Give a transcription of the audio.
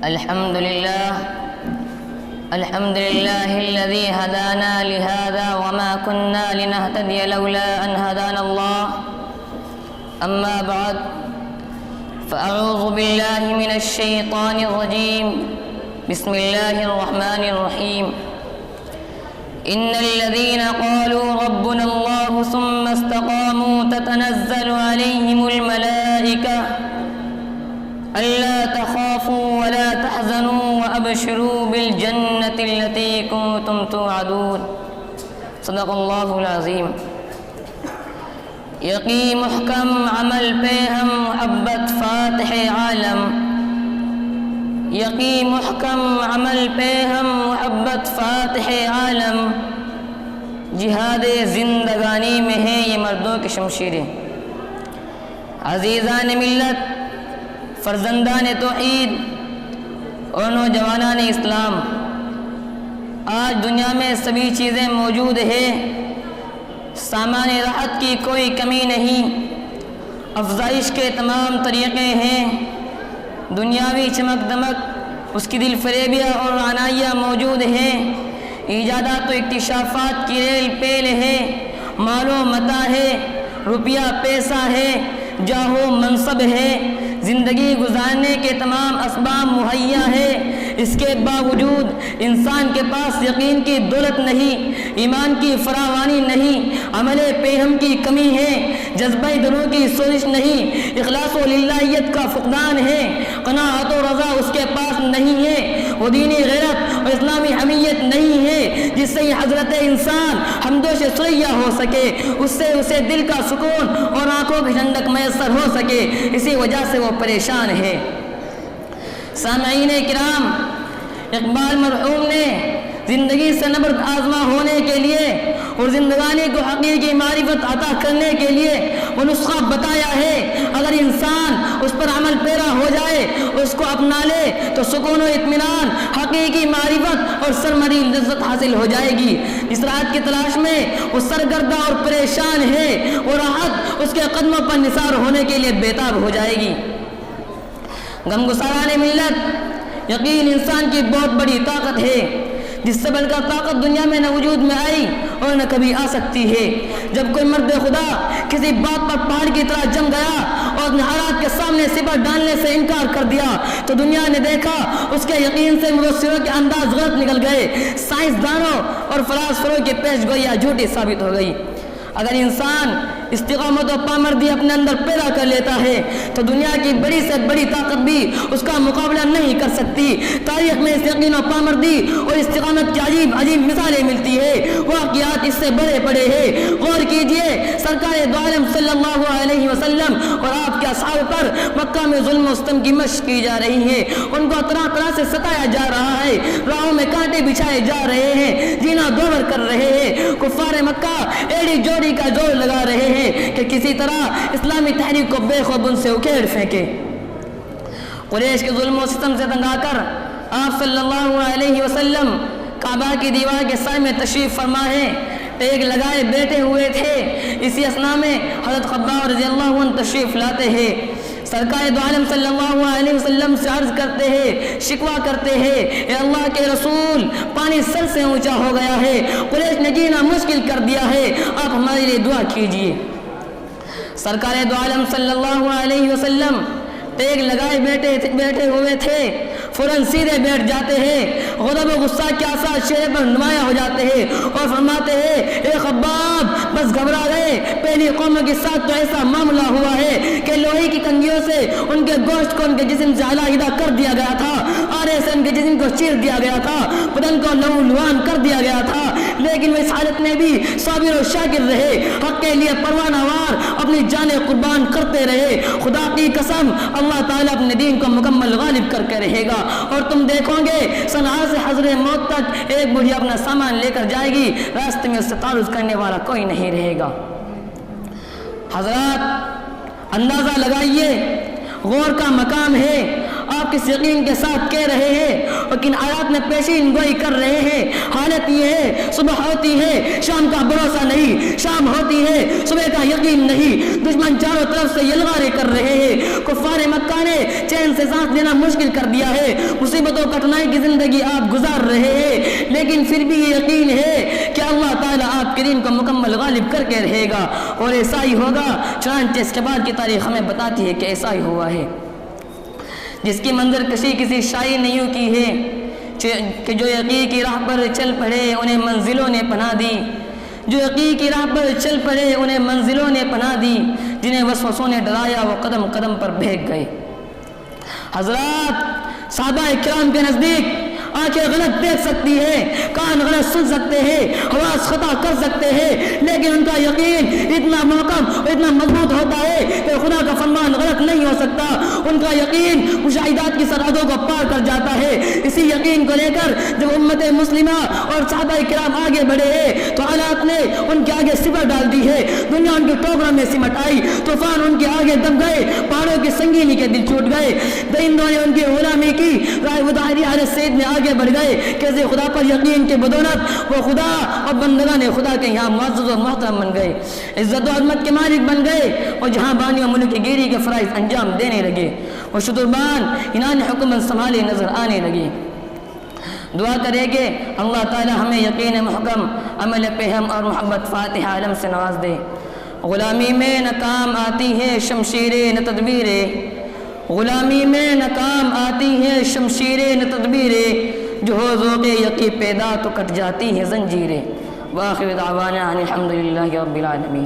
الحمد لله الذي هدانا لهذا وما كنا لنهتدي لولا أن هدانا الله. أما بعد فأعوذ بالله من الشيطان الرجيم. بسم الله الرحمن الرحيم. إن الذين قالوا ربنا الله ثم استقاموا تتنزل عليهم الملائكة ألا تخافوا ولا تحزنوا وأبشروا بالجنة التي كنتم توعدون. صدق الله العظيم. یقی محکم عمل پہ ہم محبت فاتح عالم. یقی محکم عمل پہ ہم محبت فاتح عالم. جہاد زندگانی میں ہیں یہ مردوں کی شمشیریں. عزیزان ملت، فرزندان توحید اور نوجوانان اسلام، آج دنیا میں سبھی چیزیں موجود ہیں، سامان راحت کی کوئی کمی نہیں، افزائش کے تمام طریقے ہیں، دنیاوی چمک دمک، اس کی دل فریبیاں اور رعنائیاں موجود ہیں، ایجادات و اکتشافات کی ریل پیل ہے، مال و متاع ہے، روپیہ پیسہ ہے، جاہ و منصب ہے، زندگی گزارنے کے تمام اسباب مہیا ہے. اس کے باوجود انسان کے پاس یقین کی دولت نہیں، ایمان کی فراوانی نہیں، عمل پیہم کی کمی ہے، جذبہ دلوں کی سوزش نہیں، اخلاص و للہیت کا فقدان ہے، قناعت و رضا اس کے پاس نہیں ہے، وہ دینی غیرت اور اسلامی حمیت نہیں ہے جس سے یہ حضرت انسان حمدوش سریا ہو سکے، اس سے اسے دل کا سکون اور آنکھوں کی ٹھنڈک میسر ہو سکے. اسی وجہ سے وہ پریشان ہے. سامعین کرام، اقبال مرحوم نے زندگی سے نبرد آزما ہونے کے لیے اور زندگانی کو حقیقی معرفت عطا کرنے کے لیے وہ نسخہ بتایا ہے. اگر انسان اس پر عمل پیرا ہو جائے، اس کو اپنا لے تو سکون و اطمینان، حقیقی معرفت اور سرمدی لذت حاصل ہو جائے گی. اس راحت کی تلاش میں وہ سرگردہ اور پریشان ہے، وہ راحت اس کے قدموں پر نثار ہونے کے لیے بیتاب ہو جائے گی. غمگساران ملت، یقین انسان کی بہت بڑی طاقت ہے جس سے بڑھ کر طاقت دنیا میں نہ وجود میں آئی اور نہ کبھی آ سکتی ہے. جب کوئی مرد خدا کسی بات پر پہاڑ کی طرح جم گیا اور حالات کے سامنے سپر ڈالنے سے انکار کر دیا تو دنیا نے دیکھا اس کے یقین سے مبصروں کے انداز غلط نکل گئے، سائنسدانوں اور فلاسفوں کی پیش گوئیاں جھوٹی ثابت ہو گئی. اگر انسان استقامت و پامردی اپنے اندر پیدا کر لیتا ہے تو دنیا کی بڑی سے بڑی طاقت بھی اس کا مقابلہ نہیں کر سکتی. تاریخ میں اس یقین و پامردی اور استقامت کی عجیب عجیب مثالیں ملتی ہے، واقعات اس سے بڑے بڑے ہیں. غور کیجئے، سرکار دو عالم صلی اللہ علیہ وسلم اور آپ کے اصحاب پر مکہ میں ظلم و ستم کی مشق کی جا رہی ہے، ان کو طرح طرح سے ستایا جا رہا ہے، راہوں میں کانٹے بچھائے جا رہے ہیں، جینا دوبر کر رہے ہیں. کفار مکہ ایڑی جوڑی کا زور لگا رہے ہیں کہ کسی طرح اسلامی تحریک کو بے خوب ان سے اکھیڑ پھینکے. قریش کے ظلم و ستم سے تنگ آ کر آپ صلی اللہ علیہ وسلم کعبہ کی دیوار کے سائے میں تشریف فرما ہے، ٹیک لگائے بیٹھے ہوئے تھے. اسی اثنا میں حضرت خباب رضی اللہ عنہ تشریف لاتے ہیں. سرکار دو عالم صلی اللہ علیہ وسلم سے عرض کرتے ہیں، شکوہ کرتے ہیں، اے اللہ کے رسول، پانی سر سے اونچا ہو گیا ہے، قریش نے جینا مشکل کر دیا ہے، آپ ہمارے لیے دعا کیجئے. سرکار دو عالم صلی اللہ علیہ وسلم ٹیک لگائے بیٹھے ہوئے تھے، فوراً سیدھے بیٹھ جاتے ہیں، غضب و غصہ کے آثار چہرے پر نمایاں ہو جاتے ہیں اور فرماتے ہیں، اے خباب، بس گھبرا گئے، پہلی قوموں کے ساتھ تو ایسا معاملہ ہوا ہے کہ لوہے کی کنگھیوں سے ان کے گوشت کو ان کے جسم سے علیحدہ کر دیا گیا تھا، آرے سے ان کے جسم کو چیر دیا گیا تھا، بدن کو لہو لہان کر دیا گیا تھا، لیکن وہ اس حالت میں بھی صابر و شاکر رہے، حق کے لیے پروانہ وار اپنی جانیں قربان کرتے رہے. خدا کی قسم، اللہ تعالیٰ اپنے دین کو مکمل غالب کر کے رہے گا. اور تم دیکھو گے صنعاء سے حضر موت تک ایک بڑھیا اپنا سامان لے کر جائے گی، راستے میں اس سے تعارض کرنے والا کوئی نہیں رہے گا. حضرات اندازہ لگائیے، غور کا مقام ہے. آپ کس یقین کے ساتھ کہہ رہے ہیں اور کن آیات میں پیشین گوئی کر رہے ہیں؟ حالت یہ ہے صبح ہوتی ہے شام کا بھروسہ نہیں، شام ہوتی ہے صبح کا یقین نہیں۔ دشمن چاروں طرف سے یلغارے کر رہے ہیں، کفار مکہ نے چین سے سانس لینا مشکل کر دیا ہے، مصیبتوں کٹنائی کی زندگی آپ گزار رہے ہیں، لیکن پھر بھی یہ یقین ہے کہ اللہ تعالیٰ آپ کے دین کو مکمل غالب کر کے رہے گا اور ایسا ہی ہوگا۔ چنانچہ اس کے بعد کی تاریخ ہمیں بتاتی ہے کہ ایسا ہی ہوا ہے۔ جس کی منظر کشی کسی شاعر نے یوں کی ہے کہ جو یقین کی راہ پر چل پڑے انہیں منزلوں نے پناہ دی، جو یقین کی راہ پر چل پڑے انہیں منزلوں نے پناہ دی، جنہیں وسوسوں نے ڈرایا وہ قدم قدم پر بہک گئے۔ حضرات، صحابہ کرام کے نزدیک آنکھیں غلط دیکھ سکتی ہے، کان غلط سن سکتے ہیں، حواس خطا کر سکتے ہیں، لیکن ان کا یقین اتنا محکم اور اتنا مضبوط ہوتا ہے کہ خدا کا فرمان غلط نہیں ہو سکتا۔ ان کا یقین مشاہدات کی سرحدوں کو پار کر جاتا ہے۔ اسی یقین کو لے کر جب امت مسلمہ اور صحابہ کرام آگے بڑھے ہیں تو حالات نے ان کے آگے صفر ڈال دی ہے، دنیا ان کے ٹوکروں میں سمٹ آئی، طوفان ان کے آگے دب گئے، پہاڑوں کی سنگینی کے دل ٹوٹ گئے، درندوں نے ان کی غلامی کی، رائے وداعی حضرت سید میں آگے بڑھ گئے۔ کیسے خدا پر یقین کے بدولت وہ خدا اور بندگان خدا کے یہاں معزز و محترم بن گئے، عزت و عظمت کے مالک بن گئے اور جہاں بانی و ملک گیری کے فرائض انجام دینے لگے اور شتربان انہوں حکومت سنبھالے نظر آنے لگے۔ دعا کرے گے اللہ تعالی ہمیں یقین محکم، عمل پہم اور محبت فاتح عالم سے نواز دے۔ غلامی میں ناکام آتی ہے شمشیریں نہ تدبیریں، غلامی میں ناکام آتی ہے شمشیریں نہ تدبیریں، جو ہو ذوق یقین پیدا تو کٹ جاتی ہے زنجیریں۔ وآخر دعوانا ان الحمد للہ رب العالمین۔